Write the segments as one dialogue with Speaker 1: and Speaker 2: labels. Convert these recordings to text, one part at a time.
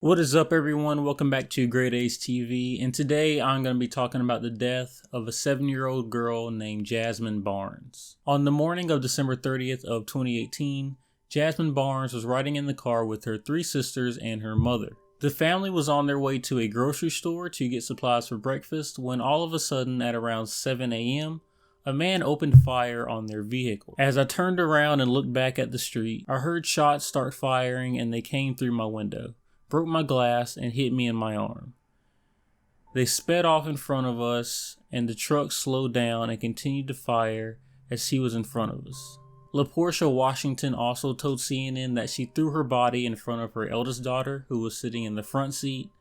Speaker 1: What is up, everyone? Welcome back to GrayDays TV, and today I'm going to be talking about the death of a 7-year-old girl named Jazmine Barnes. On the morning of December 30th of 2018, Jazmine Barnes was riding in the car with her 3 sisters and her mother. The family was on their way to a grocery store to get supplies for breakfast when all of a sudden at around 7 a.m., a man opened fire on their vehicle. As I turned around and looked back at the street, I heard shots start firing and they came through my window, broke my glass, and hit me in my arm. They sped off in front of us, and the truck slowed down and continued to fire as he was in front of us. LaPortia Washington also told CNN that she threw her body in front of her eldest daughter, who was sitting in the front seat,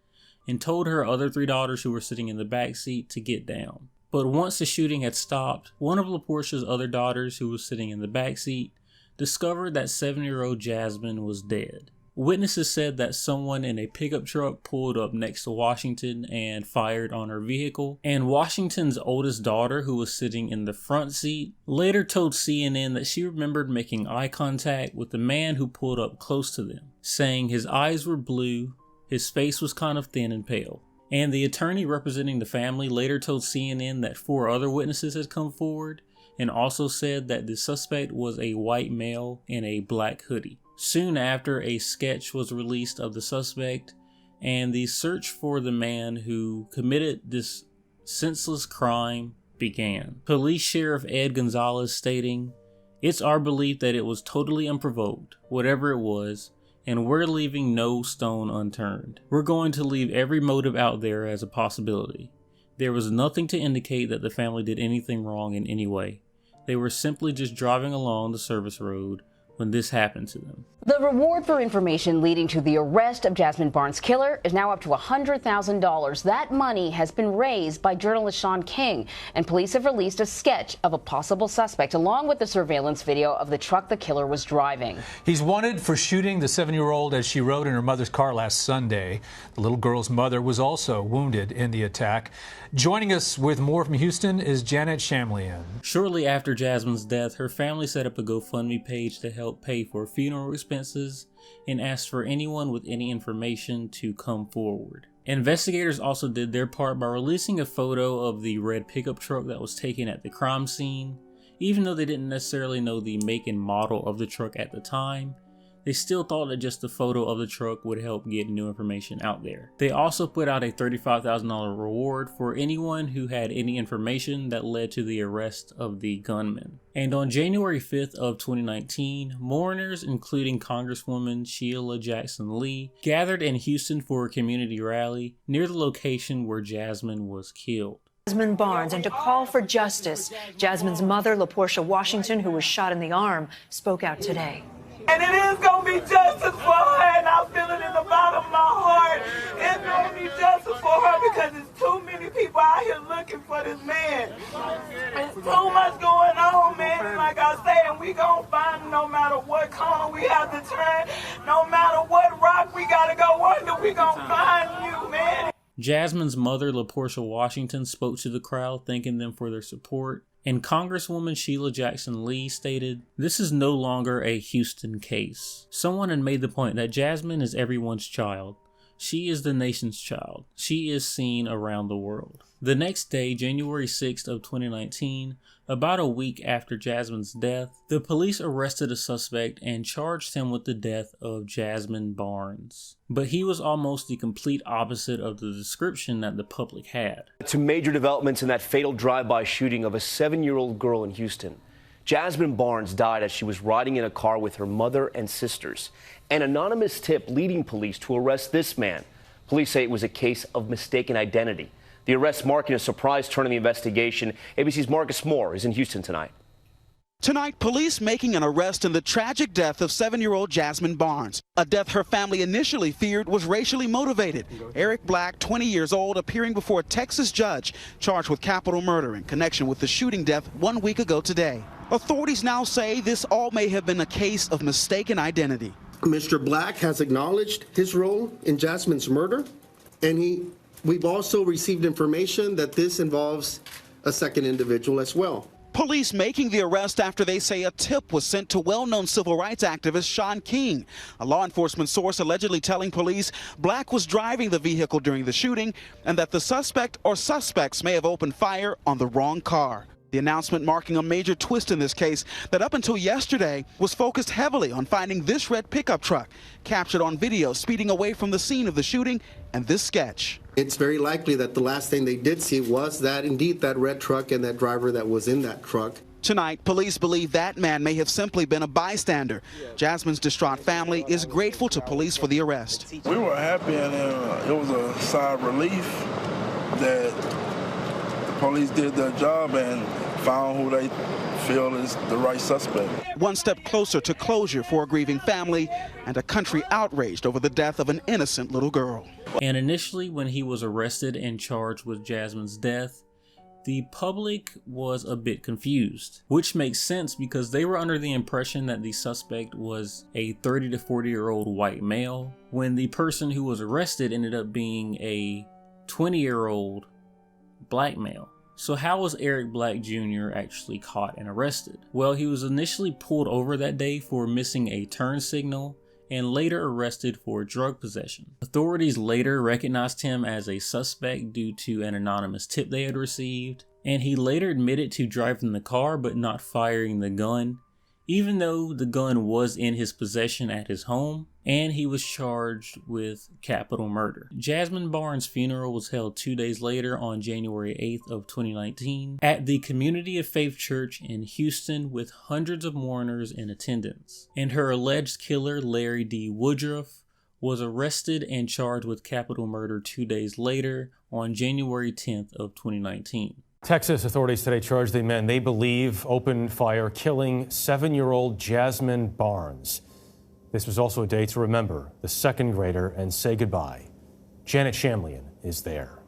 Speaker 1: and told her other 3 daughters who were sitting in the back seat to get down. But once the shooting had stopped, one of LaPortia's other daughters, who was sitting in the back seat, discovered that 7-year-old Jazmine was dead. Witnesses said that someone in a pickup truck pulled up next to Washington and fired on her vehicle, and Washington's oldest daughter, who was sitting in the front seat, later told CNN that she remembered making eye contact with the man who pulled up close to them, saying his eyes were blue, his face was kind of thin and pale. And the attorney representing the family later told CNN that 4 other witnesses had come forward and also said that the suspect was a white male in a black hoodie. Soon after, a sketch was released of the suspect, and the search for the man who committed this senseless crime began. Police Sheriff Ed Gonzalez stating, "It's our belief that it was totally unprovoked, whatever it was, and we're leaving no stone unturned. We're going to leave every motive out there as a possibility. There was nothing to indicate that the family did anything wrong in any way. They were simply just driving along the service road when this happened to them."
Speaker 2: The reward for information leading to the arrest of Jazmine Barnes' killer is now up to $100,000. That money has been raised by journalist Sean King, and police have released a sketch of a possible suspect along with the surveillance video of the truck the killer was driving.
Speaker 3: He's wanted for shooting the 7-year-old as she rode in her mother's car last Sunday. The little girl's mother was also wounded in the attack. Joining us with more from Houston is Janet Shamlian.
Speaker 1: Shortly after Jazmine's death, her family set up a GoFundMe page to help pay for funeral expenses and asked for anyone with any information to come forward. Investigators also did their part by releasing a photo of the red pickup truck that was taken at the crime scene. Even though they didn't necessarily know the make and model of the truck at the time, they still thought that just the photo of the truck would help get new information out there. They also put out a $35,000 reward for anyone who had any information that led to the arrest of the gunman. And on January 5th of 2019, mourners, including Congresswoman Sheila Jackson Lee, gathered in Houston for a community rally near the location where Jazmine was killed.
Speaker 4: Jazmine Barnes, and to call for justice. Jazmine's mother, LaPortia Washington, who was shot in the arm, spoke out today.
Speaker 5: And it is going to be justice for her, and I feel it in the bottom of my heart. It's going to be justice for her because there's too many people out here looking for this man. There's too much going on, man. And like I say, and we going to find him no matter what corner we have to turn, no matter what rock we got to go under, we going to find you, man.
Speaker 1: Jazmine's mother, LaPortia Washington, spoke to the crowd, thanking them for their support. And Congresswoman Sheila Jackson Lee stated, "This is no longer a Houston case." Someone had made the point that Jazmine is everyone's child. She is the nation's child. She is seen around the world. The next day, January 6th of 2019, about a week after Jazmine's death, the police arrested a suspect and charged him with the death of Jazmine Barnes. But he was almost the complete opposite of the description that the public had.
Speaker 6: To major developments in that fatal drive-by shooting of a 7-year-old girl in Houston. Jazmine Barnes died as she was riding in a car with her mother and sisters. An anonymous tip leading police to arrest this man. Police say it was a case of mistaken identity. The arrest marking a surprise turn in the investigation. ABC's Marcus Moore is in Houston tonight.
Speaker 7: Tonight, police making an arrest in the tragic death of 7-year-old Jazmine Barnes, a death her family initially feared was racially motivated. Eric Black, 20 years old, appearing before a Texas judge charged with capital murder in connection with the shooting death 1 week ago today. Authorities now say this all may have been a case of mistaken identity.
Speaker 8: Mr. Black has acknowledged his role in Jazmine's murder, and we've also received information that this involves a second individual as well.
Speaker 7: Police making the arrest after they say a tip was sent to well-known civil rights activist Shaun King. A law enforcement source allegedly telling police Black was driving the vehicle during the shooting and that the suspect or suspects may have opened fire on the wrong car. The announcement marking a major twist in this case that up until yesterday was focused heavily on finding this red pickup truck, captured on video speeding away from the scene of the shooting, and this sketch.
Speaker 8: It's very likely that the last thing they did see was that indeed that red truck and that driver that was in that truck.
Speaker 7: Tonight, police believe that man may have simply been a bystander. Jazmine's distraught family is grateful to police for the arrest.
Speaker 9: We were happy, and it was a sigh of relief that the police did their job and found who they feel is the right suspect.
Speaker 7: One step closer to closure for a grieving family and a country outraged over the death of an innocent little girl.
Speaker 1: And initially, when he was arrested and charged with Jazmine's death, the public was a bit confused, which makes sense because they were under the impression that the suspect was a 30 to 40-year-old white male, when the person who was arrested ended up being a 20-year-old black male. So how was Eric Black Jr. actually caught and arrested? Well, he was initially pulled over that day for missing a turn signal and later arrested for drug possession. Authorities later recognized him as a suspect due to an anonymous tip they had received, and he later admitted to driving the car but not firing the gun, even though the gun was in his possession at his home, and he was charged with capital murder. Jazmine Barnes' funeral was held 2 days later on January 8th of 2019 at the Community of Faith Church in Houston with hundreds of mourners in attendance. And her alleged killer, Larry D. Woodruff, was arrested and charged with capital murder 2 days later on January 10th of 2019.
Speaker 10: Texas authorities today charged the men they believe opened fire, killing 7-year-old Jazmine Barnes. This was also a day to remember the second grader and say goodbye. Janet Shamlian is there.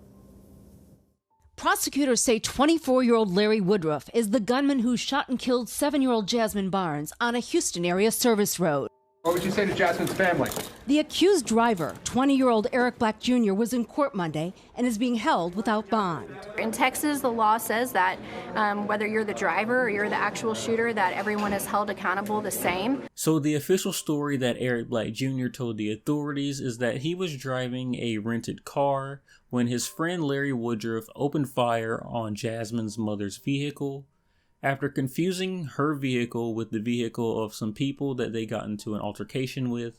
Speaker 11: Prosecutors say 24-year-old Larry Woodruff is the gunman who shot and killed 7-year-old Jazmine Barnes on a Houston area service road.
Speaker 12: What would you say to Jazmine's family?
Speaker 11: The accused driver, 20-year-old Eric Black Jr., was in court Monday and is being held without bond.
Speaker 13: In Texas, the law says that whether you're the driver or you're the actual shooter, that everyone is held accountable the same.
Speaker 1: So the official story that Eric Black Jr. told the authorities is that he was driving a rented car when his friend Larry Woodruff opened fire on Jazmine's mother's vehicle after confusing her vehicle with the vehicle of some people that they got into an altercation with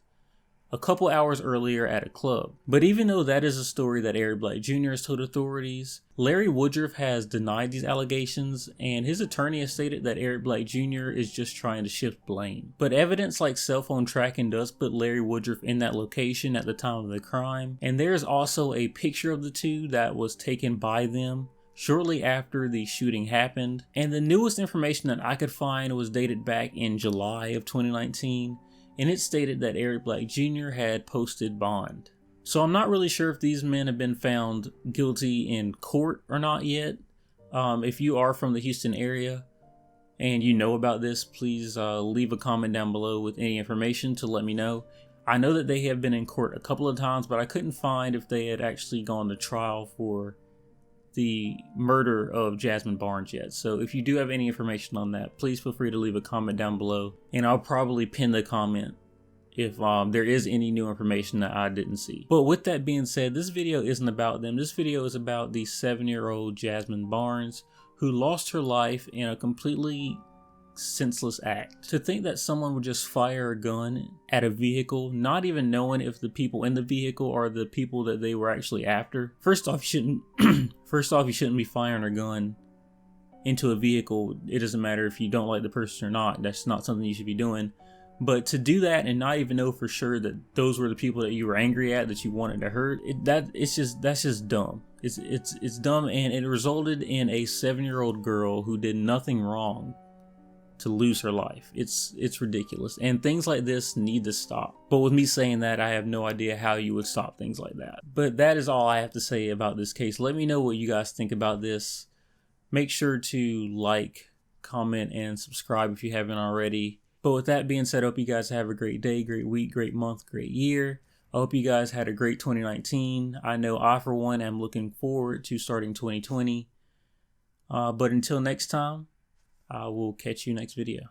Speaker 1: a couple hours earlier at a club. But even though that is a story that Eric Black Jr. has told authorities, Larry Woodruff has denied these allegations, and his attorney has stated that Eric Black Jr. is just trying to shift blame. But evidence like cell phone tracking does put Larry Woodruff in that location at the time of the crime, and there's also a picture of the two that was taken by them shortly after the shooting happened, and the newest information that I could find was dated back in July of 2019, and it stated that Eric Black Jr. had posted bond. So I'm not really sure if these men have been found guilty in court or not yet. If you are from the Houston area and you know about this, please leave a comment down below with any information to let me know. I know that they have been in court a couple of times, but I couldn't find if they had actually gone to trial for the murder of Jazmine Barnes yet. So if you do have any information on that, please feel free to leave a comment down below, and I'll probably pin the comment if there is any new information that I didn't see. But with that being said, this video isn't about them. This video is about the 7-year-old Jazmine Barnes who lost her life in a completely senseless act. To think that someone would just fire a gun at a vehicle, not even knowing if the people in the vehicle are the people that they were actually after. First off, you shouldn't be firing a gun into a vehicle. It doesn't matter if you don't like the person or not. That's not something you should be doing. But to do that and not even know for sure that those were the people that you were angry at, that you wanted to hurt, that's just dumb. It's dumb, and it resulted in a 7-year-old girl who did nothing wrong to lose her life. It's ridiculous, and things like this need to stop. But with me saying that, I have no idea how you would stop things like that. But that is all I have to say about this case. Let me know what you guys think about this. Make sure to like, comment, and subscribe if you haven't already. But with that being said, I hope you guys have a great day, great week, great month, great year. I hope you guys had a great 2019. I know I, for one, am looking forward to starting 2020. But until next time, I will catch you next video.